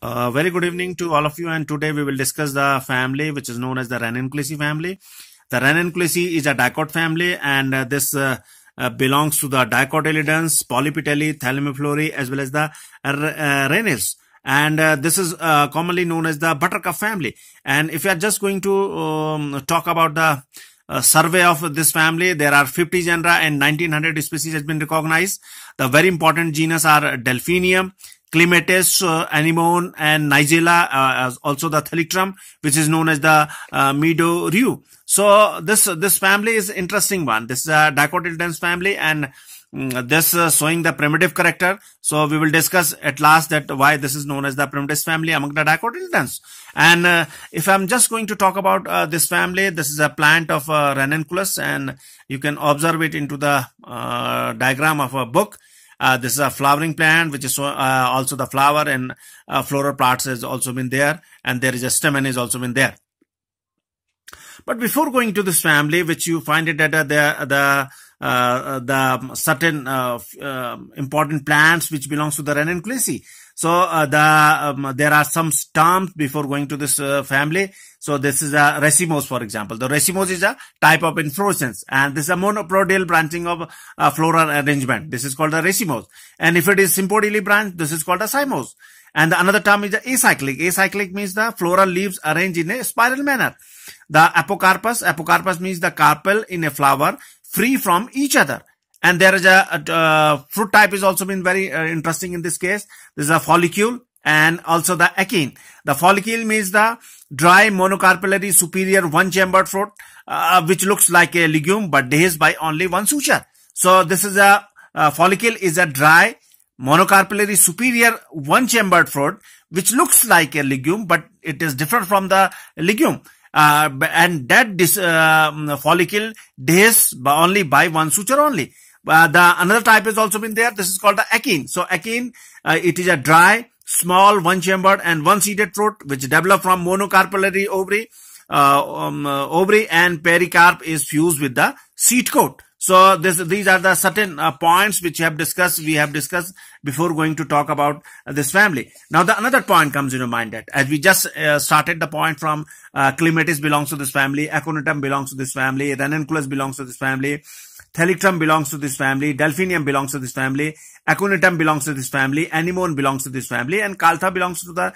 Very good evening to all of you, and today we will discuss the family which is known as the Ranunculatae family. The Ranunculatae is a dicot family, and this belongs to the Dicotyledons, Polypetalae, Thalamiflorae, as well as the Ranids. And this is commonly known as the buttercup family. And if you are just going to talk about the survey of this family, there are 50 genera and 1900 species has been recognized. The very important genus are Delphinium, Clematis, Anemone, and Nigella, also the Thalictrum, which is known as the Meadow Rue. So this family is interesting one. This is a Dicotyledons family, and this showing the primitive character. So we will discuss at last that why this is known as the primitive family among the Dicotyledons. And if I'm just going to talk about this family, this is a plant of Ranunculus, and you can observe it into the diagram of a book. This is a flowering plant, which is also the flower and floral parts has also been there, and there is a stamen is also been there. But before going to this family, which you find it that the certain important plants which belongs to the Ranunculatae. So there are some terms before going to this family. So this is a racemose, for example. The racemose is a type of inflorescence, and this is a monopodial branching of floral arrangement. This is called a racemose. And if it is sympodially branched, this is called a cymose. And the another term is the acyclic. Acyclic means the floral leaves arranged in a spiral manner. The apocarpus means the carpel in a flower free from each other. And there is a fruit type is also been very interesting in this case. This is a follicule and also the achene. The follicule means the dry monocarpellary superior one-chambered fruit, which looks like a legume but dehisced by only one suture. So this is a follicule is a dry monocarpellary superior one-chambered fruit which looks like a legume but it is different from the legume. And that this follicle dehisced only by one suture only. The another type has also been there. This is called the achene. So achene, it is a dry, small, one-chambered and one-seeded fruit which develop from monocarpellary ovary. Ovary and pericarp is fused with the seed coat. So these are the certain points which we have discussed before going to talk about this family. Now the another point comes into mind that as we just started the point from Clematis belongs to this family, Aconitum belongs to this family, Ranunculus belongs to this family, Thalictrum belongs to this family, Delphinium belongs to this family, Aconitum belongs to this family, Anemone belongs to this family, and Caltha belongs to the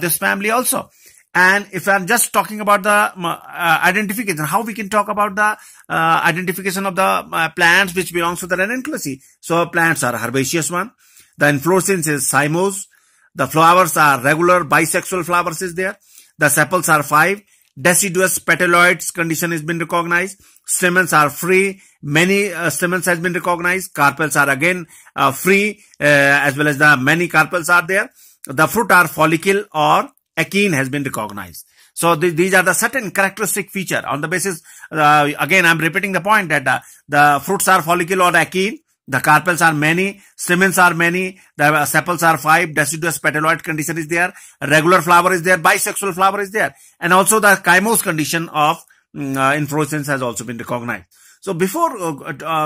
this family also. And if I'm just talking about the identification, how we can talk about the identification of the plants which belongs to the Ranunculatae. So plants are herbaceous one. The inflorescence is cymose. The flowers are regular bisexual flowers is there. The sepals are 5. Deciduous petaloids condition has been recognized. Stamens are free. Many stamens has been recognized. Carpels are again free, as well as the many carpels are there. The fruit are follicle or achene has been recognized. So these are the certain characteristic feature on the basis. Again, I'm repeating the point that the fruits are follicle or achene. The carpels are many, stamens are many, the sepals are 5, deciduous petaloid condition is there, regular flower is there, bisexual flower is there, and also the chymose condition of inflorescence has also been recognized. So before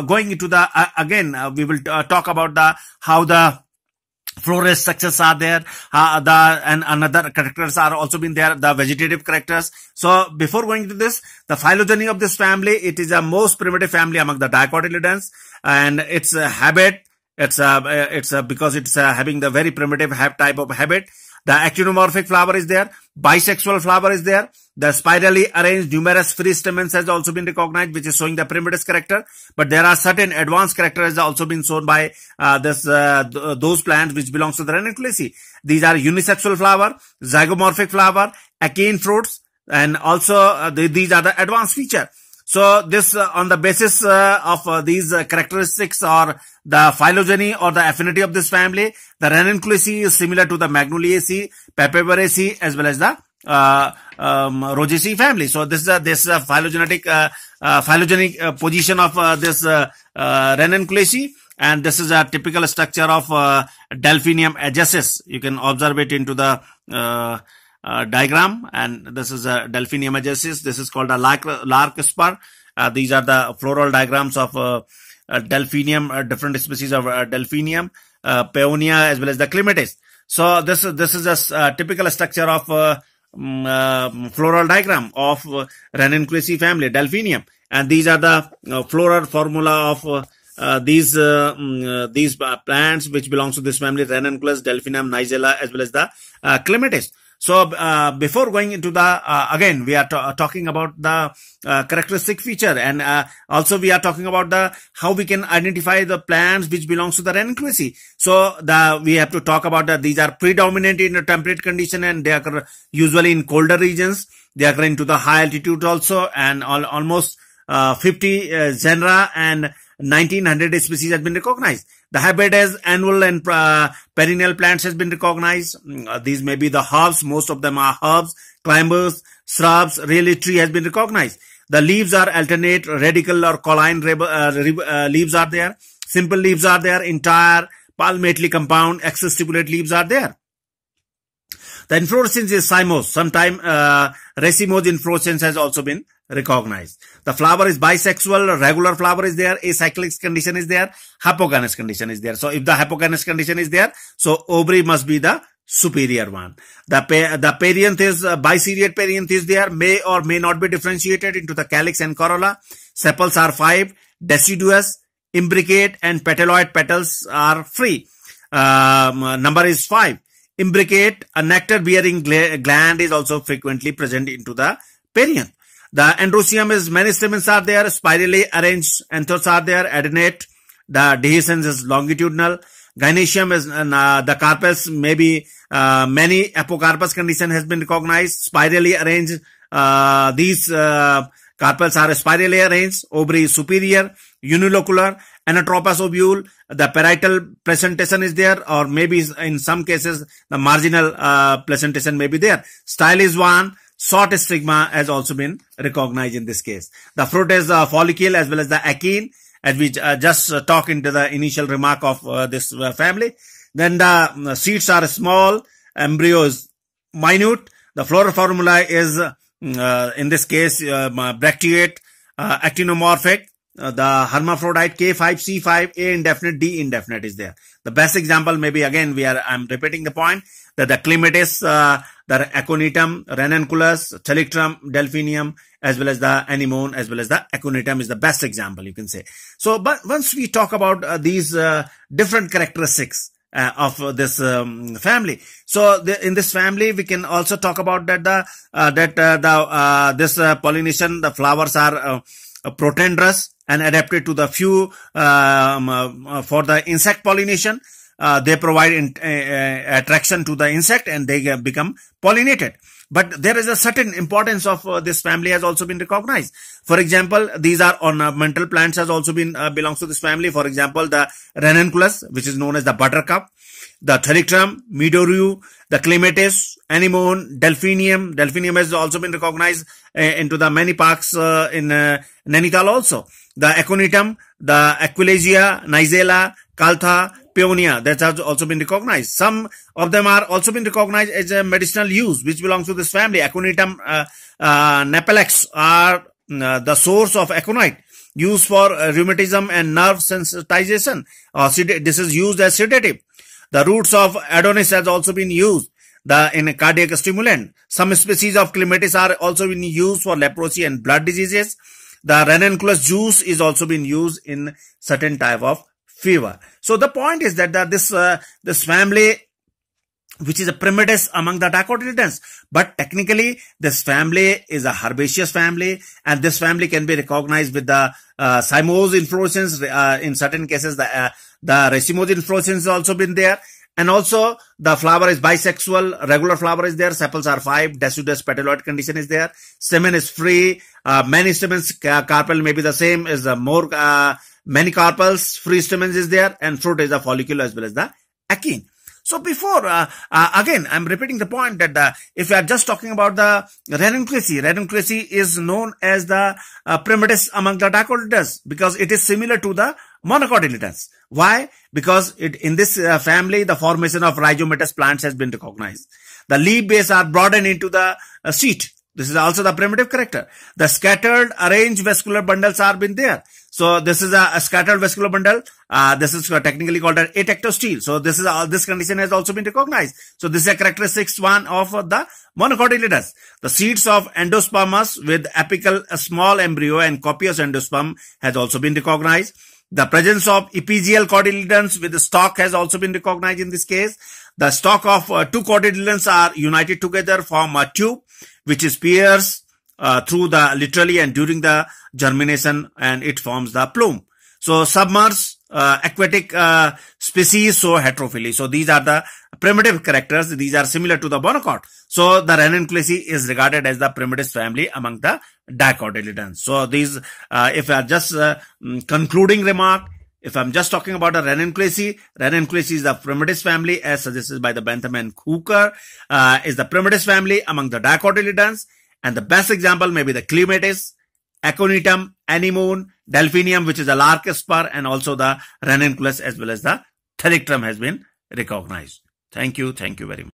going into the again, we will talk about how the floral structures are there, and another characters are also been there, the vegetative characters. So before going to this, the phylogeny of this family, it is a most primitive family among the Dicotyledons, and its habit, it's because it's having the very primitive type of habit. The actinomorphic flower is there, bisexual flower is there, the spirally arranged numerous free stamens has also been recognized, which is showing the primitive character. But there are certain advanced characters also been shown by those plants which belongs to the Ranunculatae. These are unisexual flower, zygomorphic flower, achene fruits, and also these are the advanced feature. So this on the basis of these characteristics or the phylogeny or the affinity of this family, the Ranunculatae is similar to the Magnoliaceae, Papaveraceae, as well as the Rosaceae family. So this is a phylogenic position of this Ranunculatae, and this is a typical structure of Delphinium ajacis. You can observe it into the diagram, and this is a Delphinium ajacis. This is called a larkspur. These are the floral diagrams of Delphinium, different species of Delphinium, Paeonia, as well as the Clematis. So this is a typical structure of floral diagram of Ranunculus family, Delphinium, and these are the floral formula of these plants which belongs to this family: Ranunculus, Delphinium, Nigella, as well as the Clematis. So before going into the again, we are talking about the characteristic feature, and also we are talking about the how we can identify the plants which belongs to the Ranunculus. So we have to talk about that these are predominant in a temperate condition, and they are usually in colder regions. They are into the high altitude also, and almost 50 genera and 1900 species has been recognized. The habitat as annual and perennial plants has been recognized. These may be the herbs. Most of them are herbs, climbers, shrubs. Really, tree has been recognized. The leaves are alternate, radical or colline leaves are there. Simple leaves are there. Entire, palmately compound, axis-stipulate leaves are there. The inflorescence is cymose. Sometime racemose inflorescence has also been recognized. The flower is bisexual, regular flower is there, acyclic condition is there, hypogynous condition is there. So if the hypogynous condition is there, so ovary must be the superior one. The perianth is biseriate perianth is there, may or may not be differentiated into the calyx and corolla. Sepals are 5, deciduous, imbricate, and petaloid petals are free. Number is 5. Imbricate, a nectar-bearing gland is also frequently present into the perianth. The androecium is many stamens are there, spirally arranged anthers are there, adennate. The dehiscence is longitudinal. Gynoecium is the carpels, maybe many apocarpus condition has been recognized. Spirally arranged, these carpels are spirally arranged. Ovary is superior, unilocular, anatropous ovule. The parietal placentation is there, or maybe in some cases the marginal placentation may be there. Style is 1. Short stigma has also been recognized in this case. The fruit is follicle as well as the achene, as we just talk into the initial remark of this family. Then the seeds are small, embryo is minute. The floral formula is in this case bracteate, actinomorphic. The hermaphrodite K5, C5, A indefinite, D indefinite is there. The best example maybe again I'm repeating the point that the Clematis, the Aconitum, Ranunculus, Thalictrum, Delphinium, as well as the Anemone, as well as the Aconitum is the best example you can say. So, but once we talk about these different characteristics of this family, so in this family we can also talk about that this pollination, the flowers are protandrous and adapted to the few for the insect pollination. They provide attraction to the insect and they become pollinated. But there is a certain importance of this family has also been recognized. For example, these are ornamental plants has also been belongs to this family. For example, the Ranunculus, which is known as the buttercup, the Thalictrum, Midorrhea, the Clematis, Anemone, Delphinium. Delphinium has also been recognized into the many parks in Nainital also. The Aconitum, the Aquilegia, Nigella, Caltha, Peonia, that has also been recognized. Some of them are also been recognized as a medicinal use, which belongs to this family. Aconitum napalex are the source of aconite, used for rheumatism and nerve sensitization. This is used as sedative. The roots of Adonis has also been used in a cardiac stimulant. Some species of Clematis are also being used for leprosy and blood diseases. The Ranunculus juice is also being used in certain type of fever. So the point is that this family, which is a primitus among the dicotyledons, but technically this family is a herbaceous family, and this family can be recognized with the cymose inflorescence. In certain cases, the racemose inflorescence has also been there. And also the flower is bisexual, regular flower is there, sepals are 5, deciduous petaloid condition is there, stamen is free, many stamens, carpel may be the same, is more, many carpels, free stamens is there, and fruit is a follicle as well as the achene. So before, again, I'm repeating the point that if we are just talking about the Ranunculus is known as the primitus among the dicotyledons because it is similar to the monocotyledons. Why? Because in this family, the formation of rhizomatous plants has been recognized. The leaf base are broadened into the seat. This is also the primitive character. The scattered arranged vascular bundles are been there. So this is a scattered vascular bundle. This is technically called an atectostele. So this condition has also been recognized. So this is a characteristic one of the monocotyledons. The seeds of endospermus with apical small embryo and copious endosperm has also been recognized. The presence of epigial cotyledons with the stalk has also been recognized in this case. The stalk of two cotyledons are united together, form a tube, which is pierced through the literally and during the germination, and it forms the plume. So submerged aquatic species show heterophily. So these are the primitive characters. These are similar to the monocot. So the Ranunculaceae is regarded as the primitive family among the dicotyledons. So these, if I are just concluding remark, if I'm just talking about a Ranunculaceae, Ranunculaceae is the primitive family as suggested by the Bentham and Hooker, is the primitive family among the dicotyledons, and the best example may be the Clematis, Aconitum, Anemone, Delphinium, which is a larkspur, and also the Ranunculus as well as the Thalictrum has been recognized. Thank you very much.